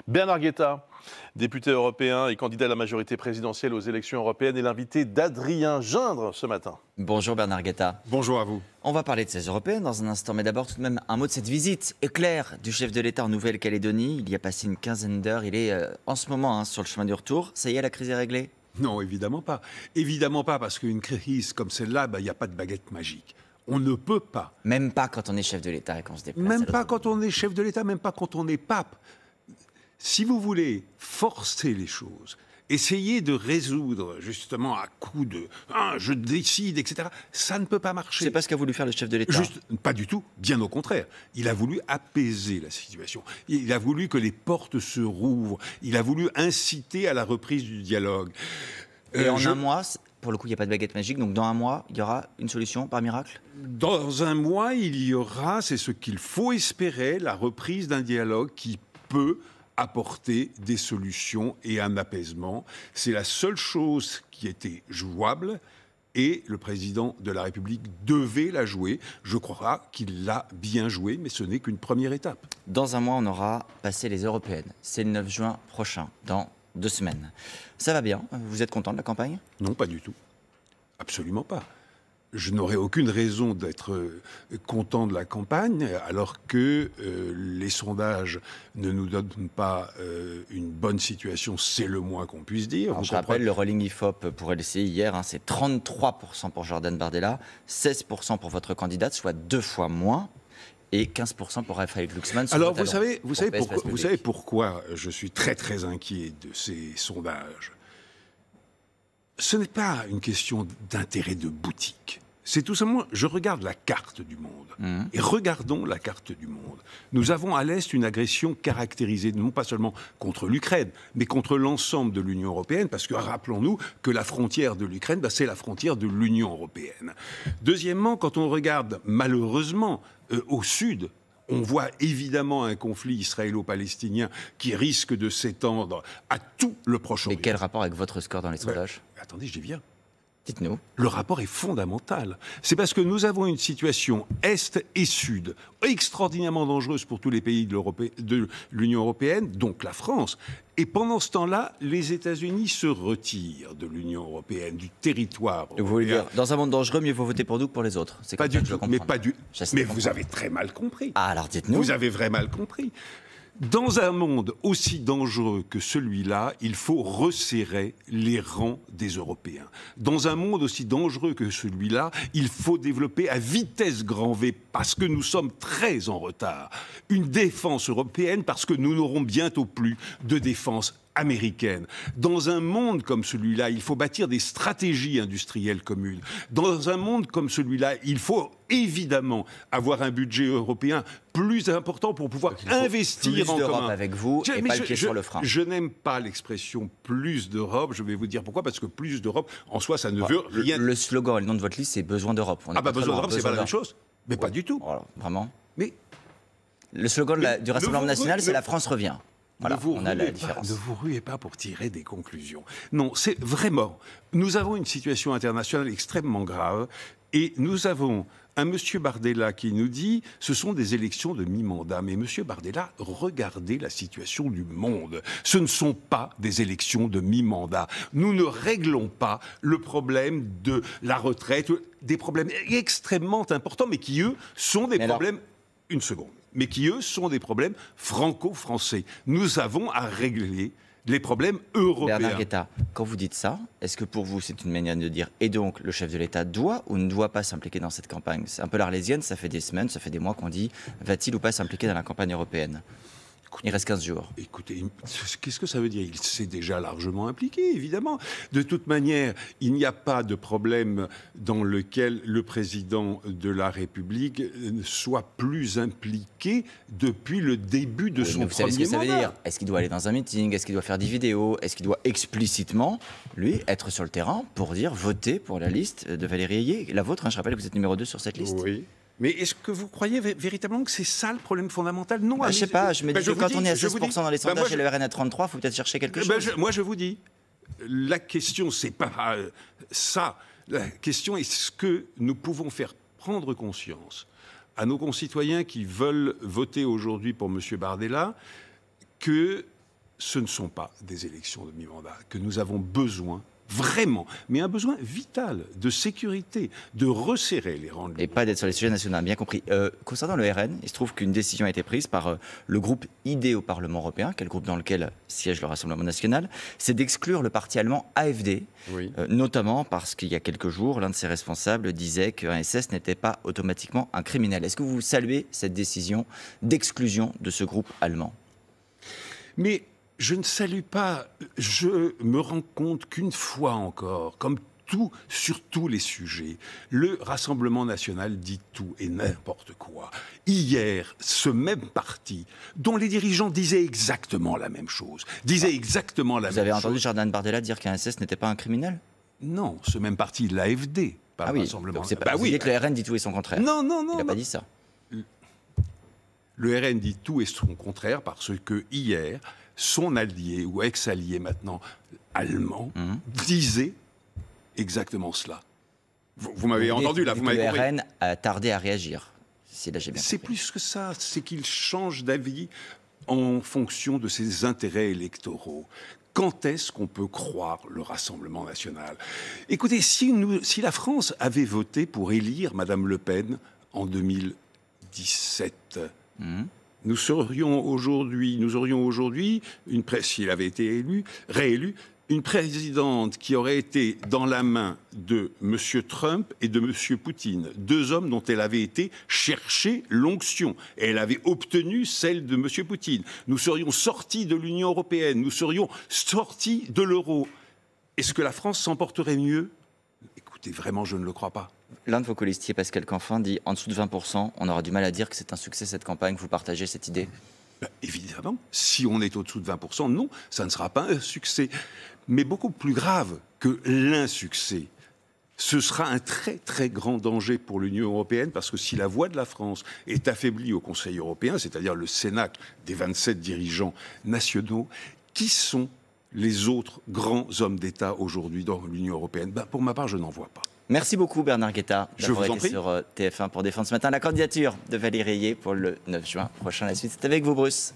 Bernard Guetta, député européen et candidat à la majorité présidentielle aux élections européennes, est l'invité d'Adrien Gindre ce matin. Bonjour Bernard Guetta. Bonjour à vous. On va parler de ces européennes dans un instant, mais d'abord tout de même un mot de cette visite éclair du chef de l'État en Nouvelle-Calédonie. Il y a passé une quinzaine d'heures, il est en ce moment sur le chemin du retour. Ça y est, la crise est réglée? Non, évidemment pas. Évidemment pas, parce qu'une crise comme celle-là, il n'y a pas de baguette magique. On ne peut pas. Même pas quand on est chef de l'État et qu'on se déplace. Même pas quand on est chef de l'État, même pas quand on est pape. Si vous voulez forcer les choses, essayer de résoudre justement à coup de je décide, etc., ça ne peut pas marcher. C'est pas ce qu'a voulu faire le chef de l'État. Pas du tout, bien au contraire. Il a voulu apaiser la situation. Il a voulu que les portes se rouvrent. Il a voulu inciter à la reprise du dialogue. Et en un mois, pour le coup, il n'y a pas de baguette magique, donc dans un mois, il y aura une solution par miracle? Dans un mois, il y aura, c'est ce qu'il faut espérer, la reprise d'un dialogue qui peut apporter des solutions et un apaisement. C'est la seule chose qui était jouable et le président de la République devait la jouer. Je crois qu'il l'a bien joué, mais ce n'est qu'une première étape. Dans un mois, on aura passé les européennes. C'est le 9 juin prochain, dans 2 semaines. Ça va bien? Vous êtes content de la campagne? Non, pas du tout. Absolument pas. Je n'aurais aucune raison d'être content de la campagne, alors que les sondages ne nous donnent pas une bonne situation, c'est le moins qu'on puisse dire. Alors, je rappelle, le Rolling IFOP pour LCI hier, c'est 33% pour Jordan Bardella, 16% pour votre candidate, soit 2 fois moins, et 15% pour Raphaël Glucksmann. Alors, vous savez pourquoi je suis très très inquiet de ces sondages? Ce n'est pas une question d'intérêt de boutique. C'est tout simplement, je regarde la carte du monde. Et regardons la carte du monde. Nous avons à l'Est une agression caractérisée, non pas seulement contre l'Ukraine, mais contre l'ensemble de l'Union européenne, parce que rappelons-nous que la frontière de l'Ukraine, c'est la frontière de l'Union européenne. Deuxièmement, quand on regarde malheureusement au sud, on voit évidemment un conflit israélo-palestinien qui risque de s'étendre à tout le Proche-Orient. Mais quel rapport avec votre score dans les sondages? Attendez, j'y viens. Dites-nous. Le rapport est fondamental. C'est parce que nous avons une situation Est et Sud extraordinairement dangereuse pour tous les pays de l'Union européenne, donc la France. Et pendant ce temps-là, les États-Unis se retirent de l'Union européenne, du territoire européen. Vous voulez dire, dans un monde dangereux, mieux vaut voter pour nous que pour les autres? C'est pas du tout, mais vous avez très mal compris. Ah, alors dites-nous. Vous avez vraiment mal compris. Dans un monde aussi dangereux que celui-là, il faut resserrer les rangs des Européens. Dans un monde aussi dangereux que celui-là, il faut développer à vitesse grand V, parce que nous sommes très en retard, une défense européenne, parce que nous n'aurons bientôt plus de défense américaine. Dans un monde comme celui-là, il faut bâtir des stratégies industrielles communes. Dans un monde comme celui-là, il faut évidemment avoir un budget européen plus important pour pouvoir investir en commun. Avec vous et pas le pied sur le frein. Je n'aime pas l'expression plus d'Europe. Je vais vous dire pourquoi. Parce que plus d'Europe, en soi, ça ne veut rien. Le slogan et le nom de votre liste, c'est besoin d'Europe. Besoin d'Europe, c'est pas la même chose. Mais pas du tout. Alors, vraiment. Mais le slogan du Rassemblement national, c'est la France revient. Voilà, on a la différence. Ne vous ruez pas pour tirer des conclusions. Non, c'est vraiment... Nous avons une situation internationale extrêmement grave et nous avons un monsieur Bardella qui nous dit « ce sont des élections de mi-mandat ». Mais monsieur Bardella, regardez la situation du monde. Ce ne sont pas des élections de mi-mandat. Nous ne réglons pas le problème de la retraite, des problèmes extrêmement importants, mais qui, eux, sont des problèmes... Une seconde. Mais qui, eux, sont des problèmes franco-français. Nous avons à régler les problèmes européens. Bernard Guetta, quand vous dites ça, est-ce que pour vous, c'est une manière de dire « et donc, le chef de l'État doit ou ne doit pas s'impliquer dans cette campagne ?» C'est un peu l'Arlésienne, ça fait des semaines, ça fait des mois qu'on dit « va-t-il ou pas s'impliquer dans la campagne européenne ?» Il reste 15 jours. Écoutez, qu'est-ce que ça veut dire? Il s'est déjà largement impliqué, évidemment. De toute manière, il n'y a pas de problème dans lequel le président de la République soit plus impliqué depuis le début de son premier mandat. Vous savez ce que ça veut dire? Est-ce qu'il doit aller dans un meeting? Est-ce qu'il doit faire des vidéos? Est-ce qu'il doit explicitement, lui, être sur le terrain pour dire voter pour la liste de Valérie Ayé? La vôtre, je rappelle que vous êtes numéro 2 sur cette liste. Oui. Mais est-ce que vous croyez véritablement que c'est ça le problème fondamental? Non. Je ne sais pas, je me dis que quand on est à 16% dans les sondages et le RN à 33%, il faut peut-être chercher quelque chose. Moi, je vous dis, la question, c'est pas ça. La question est ce que nous pouvons faire prendre conscience à nos concitoyens qui veulent voter aujourd'hui pour M. Bardella que ce ne sont pas des élections de mi-mandat, que nous avons besoin, vraiment, mais un besoin vital de sécurité, de resserrer les rangs de l'Union. Et pas d'être sur les sujets nationaux, bien compris. Concernant le RN, il se trouve qu'une décision a été prise par le groupe ID au Parlement européen, qui est le groupe dans lequel siège le Rassemblement national, c'est d'exclure le parti allemand AfD, Oui. Notamment parce qu'il y a quelques jours, l'un de ses responsables disait qu'un SS n'était pas automatiquement un criminel. Est-ce que vous saluez cette décision d'exclusion de ce groupe allemand ? Mais je ne salue pas, je me rends compte qu'une fois encore, comme tout, sur tous les sujets, le Rassemblement national dit tout et n'importe quoi. Hier, ce même parti, dont les dirigeants disaient exactement la même chose, Vous avez entendu Jordan Bardella dire qu'un SS n'était pas un criminel ? Non, ce même parti, l'AfD, pas le oui, Rassemblement. donc c'est pas, vous dites que le RN dit tout et son contraire. Non. Il n'a pas dit ça. Le RN dit tout et son contraire parce que hier, son allié, ou ex-allié maintenant, allemand, disait exactement cela. Vous m'avez entendu, là, vous m'avez compris. Le RN a tardé à réagir, si là j'ai bien C'est compris. plus que ça, c'est qu'il change d'avis en fonction de ses intérêts électoraux. Quand est-ce qu'on peut croire le Rassemblement national ? Écoutez, si la France avait voté pour élire Madame Le Pen en 2017, nous aurions aujourd'hui, s'il avait été réélu, une présidente qui aurait été dans la main de M. Trump et de M. Poutine, deux hommes dont elle avait été chercher l'onction. Et elle avait obtenu celle de M. Poutine. Nous serions sortis de l'Union européenne, nous serions sortis de l'euro. Est-ce que la France s'en porterait mieux ? Écoutez, vraiment, je ne le crois pas. L'un de vos colistiers, Pascal Canfin, dit en dessous de 20%, on aura du mal à dire que c'est un succès cette campagne. Vous partagez cette idée ? Évidemment, si on est au-dessous de 20%, non, ça ne sera pas un succès. Mais beaucoup plus grave que l'insuccès, ce sera un très très grand danger pour l'Union européenne, parce que si la voix de la France est affaiblie au Conseil européen, c'est-à-dire le Cénacle des 27 dirigeants nationaux, qui sont les autres grands hommes d'État aujourd'hui dans l'Union européenne ? Pour ma part, je n'en vois pas. Merci beaucoup Bernard Guetta d'avoir été prie. sur TF1 pour défendre ce matin la candidature de Valérie Ayé pour le 9 juin prochain. La suite, c'est avec vous Bruce.